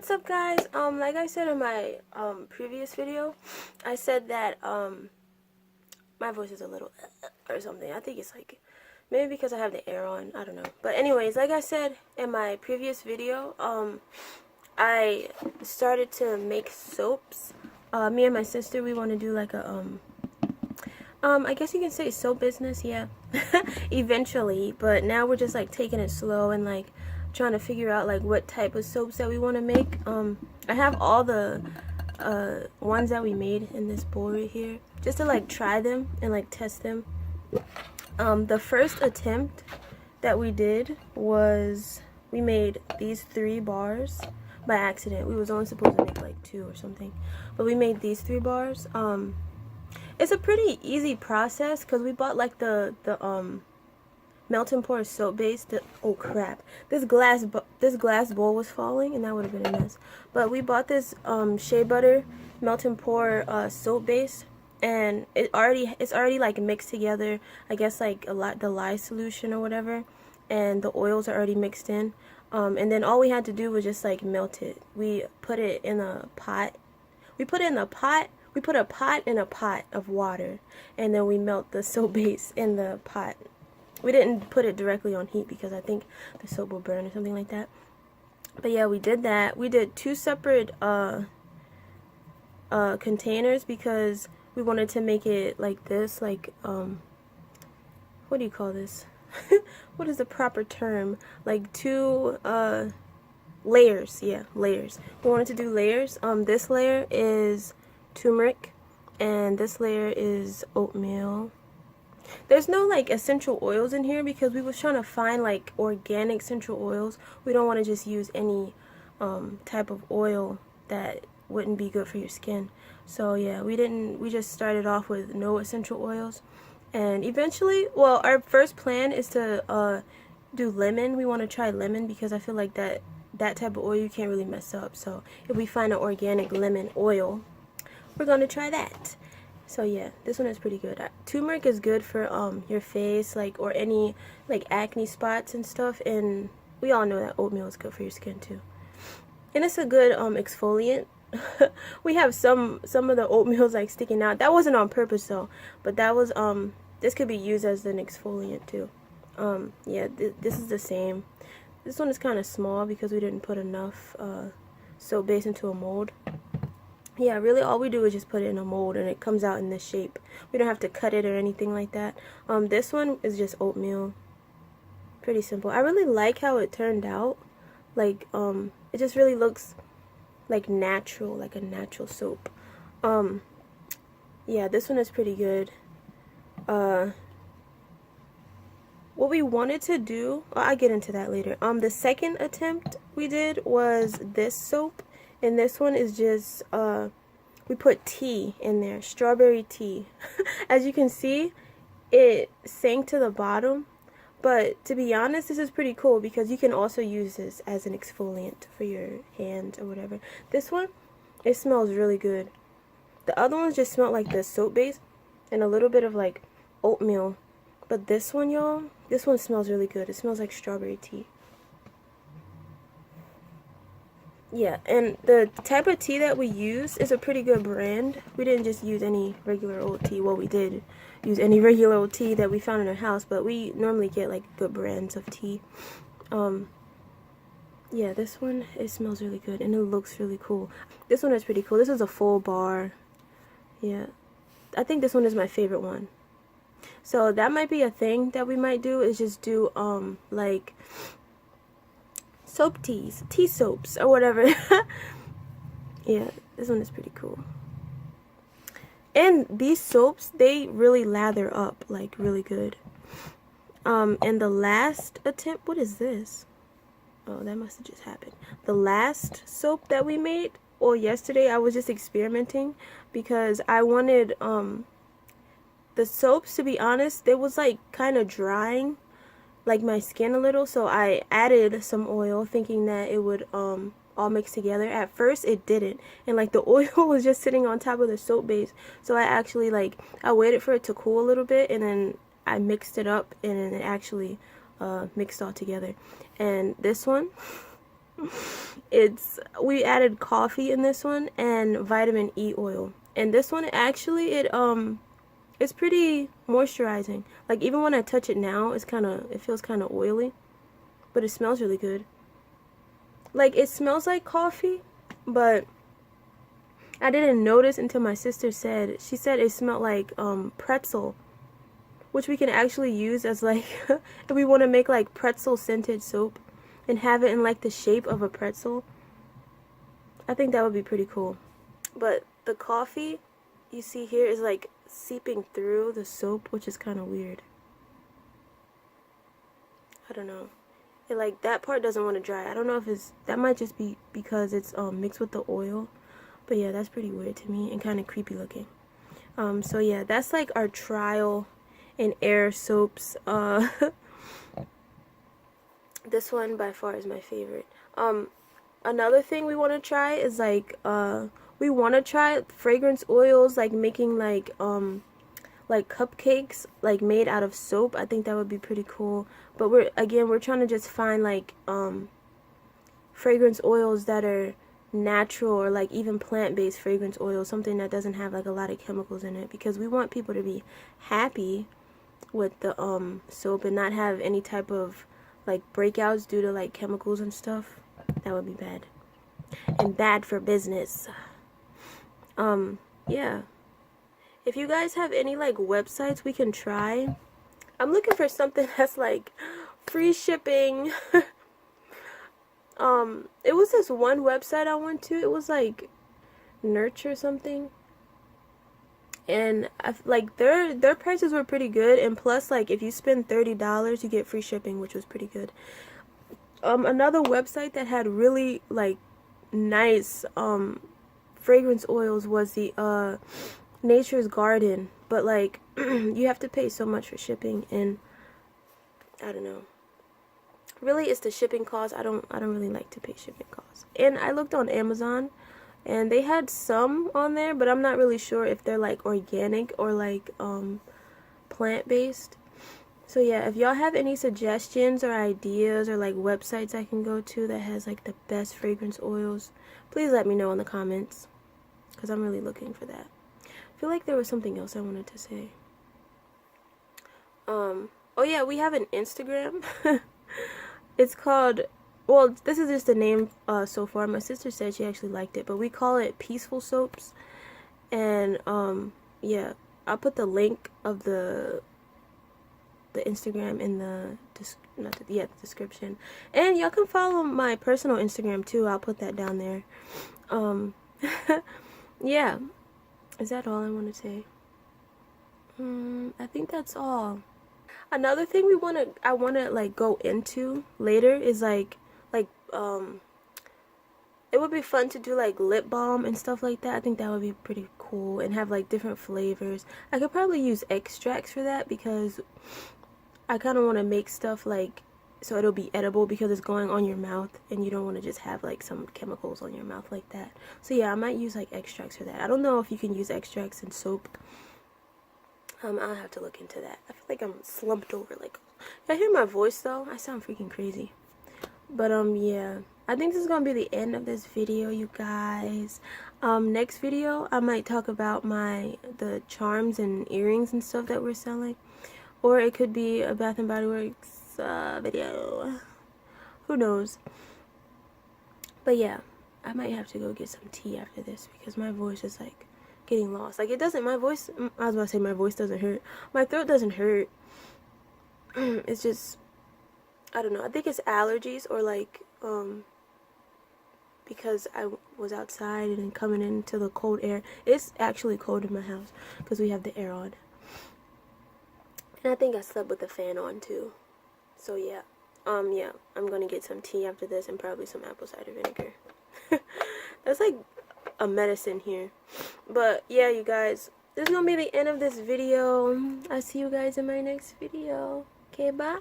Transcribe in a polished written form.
what's up, guys? Like I said in my previous video, I said that my voice is a little or something. I think it's like maybe because I have the air on, I don't know. But anyways, like I said in my previous video, I started to make soaps. Me and my sister, we want to do like a I guess you can say soap business, yeah. Eventually, but now we're just like taking it slow and like trying to figure out like what type of soaps that we want to make. I have all the ones that we made in this bowl right here just to like try them and like test them. The first attempt that we did was we made these 3 bars by accident. We was only supposed to make like 2 or something, but we made these 3 bars. It's a pretty easy process because we bought like the melt and pour soap base. Oh crap! This glass bowl was falling, and that would have been a mess. But we bought this shea butter melt and pour soap base, and it's already like mixed together. I guess like the lye solution or whatever, and the oils are already mixed in. And then all we had to do was just like melt it. We put it in a pot. We put it in a pot. We put a pot in a pot of water, and then we melt the soap base in the pot. We didn't put it directly on heat because I think the soap will burn or something like that. But yeah, we did that. We did 2 separate containers because we wanted to make it like this, like what do you call this? What is the proper term? Like 2 layers. Yeah, layers. We wanted to do layers. This layer is turmeric, and this layer is oatmeal. There's no like essential oils in here because we was trying to find like organic essential oils. We don't want to just use any type of oil that wouldn't be good for your skin. So yeah, we just started off with no essential oils, and eventually, well, our first plan is to do lemon. We want to try lemon because I feel like that type of oil you can't really mess up. So if we find an organic lemon oil, we're gonna try that. So yeah, this one is pretty good. Turmeric is good for your face, like, or any like acne spots and stuff, and we all know that oatmeal is good for your skin too. And it's a good exfoliant. We have some of the oatmeals like sticking out. That wasn't on purpose though, but that was this could be used as an exfoliant too. Yeah, this is the same. This one is kind of small because we didn't put enough soap base into a mold. Yeah, really all we do is just put it in a mold and it comes out in this shape. We don't have to cut it or anything like that. This one is just oatmeal. Pretty simple. I really like how it turned out. Like, it just really looks like natural, like a natural soap. Yeah, this one is pretty good. What we wanted to do, I'll get into that later. The second attempt we did was this soap. And this one is just, we put tea in there, strawberry tea. As you can see, it sank to the bottom. But to be honest, this is pretty cool because you can also use this as an exfoliant for your hands or whatever. This one, it smells really good. The other ones just smell like the soap base and a little bit of like oatmeal. But this one, y'all, this one smells really good. It smells like strawberry tea. Yeah, and the type of tea that we use is a pretty good brand. We didn't just use any regular old tea. Well, we did use any regular old tea that we found in our house, but we normally get like good brands of tea. Yeah, this one, it smells really good and it looks really cool. This one is pretty cool. This is a full bar. Yeah, I think this one is my favorite one. So that might be a thing that we might do, is just do like soap teas, tea soaps, or whatever. Yeah, this one is pretty cool. And these soaps, they really lather up, like, really good. And the last attempt, what is this? Oh, that must have just happened. The last soap that we made, well, yesterday, I was just experimenting because I wanted, the soaps, to be honest, they was, like, kind of drying like my skin a little, so I added some oil thinking that it would all mix together. At first it didn't, and like the oil was just sitting on top of the soap base, so I actually I waited for it to cool a little bit and then I mixed it up and then it actually mixed all together. And this one, We added coffee in this one and vitamin E oil. And this one actually it's pretty moisturizing. Like even when I touch it now, it feels kind of oily, but it smells really good. Like it smells like coffee, but I didn't notice until my sister she said it smelled like pretzel, which we can actually use as like if we want to make like pretzel scented soap and have it in like the shape of a pretzel. I think that would be pretty cool. But the coffee you see here is like seeping through the soap, which is kind of weird. I don't know. It like that part doesn't want to dry. I don't know if that might just be because it's mixed with the oil. But yeah, that's pretty weird to me and kind of creepy looking. So yeah, that's like our trial and error soaps. This one by far is my favorite. Another thing we want to try is like we want to try fragrance oils, like making like cupcakes like made out of soap. I think that would be pretty cool. But we're trying to just find like fragrance oils that are natural or like even plant-based fragrance oils, something that doesn't have like a lot of chemicals in it, because we want people to be happy with the soap and not have any type of like breakouts due to like chemicals and stuff. That would be bad and bad for business. Yeah, if you guys have any like websites we can try, I'm looking for something that's like free shipping. It was this one website I went to. It was like Nurture something, and like their prices were pretty good, and plus like if you spend $30 you get free shipping, which was pretty good. Another website that had really like nice fragrance oils was the Nature's Garden, but like you have to pay so much for shipping, and I don't know. Really, it's the shipping cost. I don't really like to pay shipping costs. And I looked on Amazon, and they had some on there, but I'm not really sure if they're like organic or like plant-based. So yeah, if y'all have any suggestions or ideas or like websites I can go to that has like the best fragrance oils, please let me know in the comments, because I'm really looking for that. I feel like there was something else I wanted to say. Oh yeah, we have an Instagram. It's called, well, this is just the name so far. My sister said she actually liked it, but we call it Peaceful Soaps. And yeah, I'll put the link of the Instagram in the description. And y'all can follow my personal Instagram too. I'll put that down there. Yeah, is that all I want to say? I think that's all. Another thing I want to like go into later is like it would be fun to do like lip balm and stuff like that. I think that would be pretty cool, and have like different flavors. I could probably use extracts for that, because I kind of want to make stuff like so it'll be edible, because it's going on your mouth and you don't want to just have like some chemicals on your mouth like that. So yeah, I might use like extracts for that. I don't know if you can use extracts in soap. I'll have to look into that. I feel like I'm slumped over. Like, y'all hear my voice though? I sound freaking crazy. But yeah, I think this is gonna be the end of this video, you guys. Next video I might talk about the charms and earrings and stuff that we're selling, or it could be a Bath and Body Works video. Who knows? But yeah, I might have to go get some tea after this, because my voice is like getting lost. Like, it doesn't, my voice, I was about to say my voice doesn't hurt. My throat doesn't hurt. It's just, I don't know. I think it's allergies, or like, because I was outside and coming into the cold air. It's actually cold in my house because we have the air on. And I think I slept with the fan on too. So yeah. Yeah, I'm gonna get some tea after this, and probably some apple cider vinegar. That's like a medicine here. But yeah, you guys, this is gonna be the end of this video. I'll see you guys in my next video. Okay, bye.